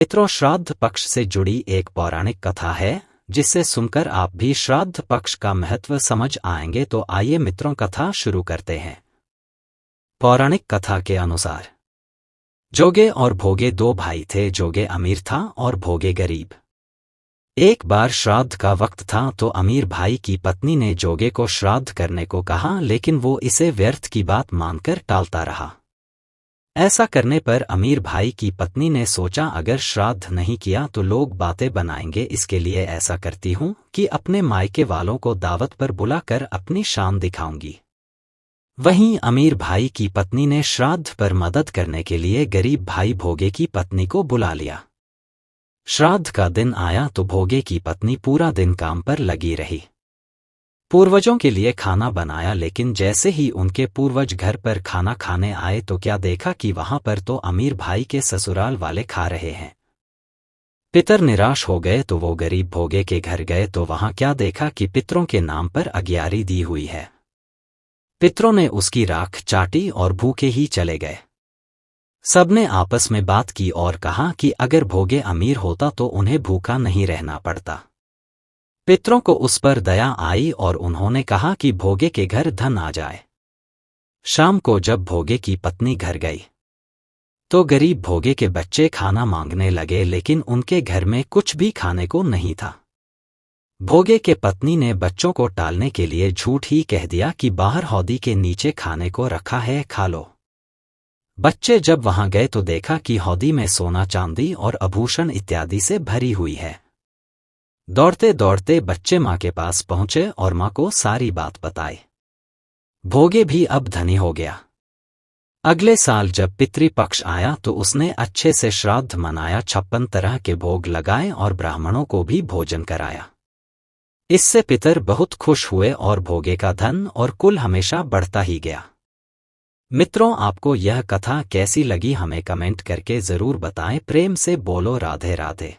मित्रों, श्राद्ध पक्ष से जुड़ी एक पौराणिक कथा है जिसे सुनकर आप भी श्राद्ध पक्ष का महत्व समझ आएंगे। तो आइए मित्रों, कथा शुरू करते हैं। पौराणिक कथा के अनुसार जोगे और भोगे दो भाई थे। जोगे अमीर था और भोगे गरीब। एक बार श्राद्ध का वक्त था तो अमीर भाई की पत्नी ने जोगे को श्राद्ध करने को कहा, लेकिन वो इसे व्यर्थ की बात मानकर टालता रहा। ऐसा करने पर अमीर भाई की पत्नी ने सोचा, अगर श्राद्ध नहीं किया तो लोग बातें बनाएंगे, इसके लिए ऐसा करती हूँ कि अपने मायके वालों को दावत पर बुलाकर अपनी शान दिखाऊंगी। वहीं अमीर भाई की पत्नी ने श्राद्ध पर मदद करने के लिए गरीब भाई भोगे की पत्नी को बुला लिया। श्राद्ध का दिन आया तो भोगे की पत्नी पूरा दिन काम पर लगी रही। पूर्वजों के लिए खाना बनाया, लेकिन जैसे ही उनके पूर्वज घर पर खाना खाने आए तो क्या देखा कि वहां पर तो अमीर भाई के ससुराल वाले खा रहे हैं। पितर निराश हो गए तो वो गरीब भोगे के घर गए तो वहां क्या देखा कि पितरों के नाम पर अगियारी दी हुई है। पितरों ने उसकी राख चाटी और भूखे ही चले गए। सबने आपस में बात की और कहा कि अगर भोगे अमीर होता तो उन्हें भूखा नहीं रहना पड़ता। पितरों को उस पर दया आई और उन्होंने कहा कि भोगे के घर धन आ जाए। शाम को जब भोगे की पत्नी घर गई तो गरीब भोगे के बच्चे खाना मांगने लगे, लेकिन उनके घर में कुछ भी खाने को नहीं था। भोगे के पत्नी ने बच्चों को टालने के लिए झूठ ही कह दिया कि बाहर हौदी के नीचे खाने को रखा है, खा लो। बच्चे जब वहां गए तो देखा कि हौदी में सोना चांदी और आभूषण इत्यादि से भरी हुई है। दौड़ते दौड़ते बच्चे माँ के पास पहुंचे और माँ को सारी बात बताई। भोगे भी अब धनी हो गया। अगले साल जब पितृपक्ष आया तो उसने अच्छे से श्राद्ध मनाया, 56 तरह के भोग लगाए और ब्राह्मणों को भी भोजन कराया। इससे पितर बहुत खुश हुए और भोगे का धन और कुल हमेशा बढ़ता ही गया। मित्रों, आपको यह कथा कैसी लगी हमें कमेंट करके जरूर बताएं। प्रेम से बोलो राधे राधे।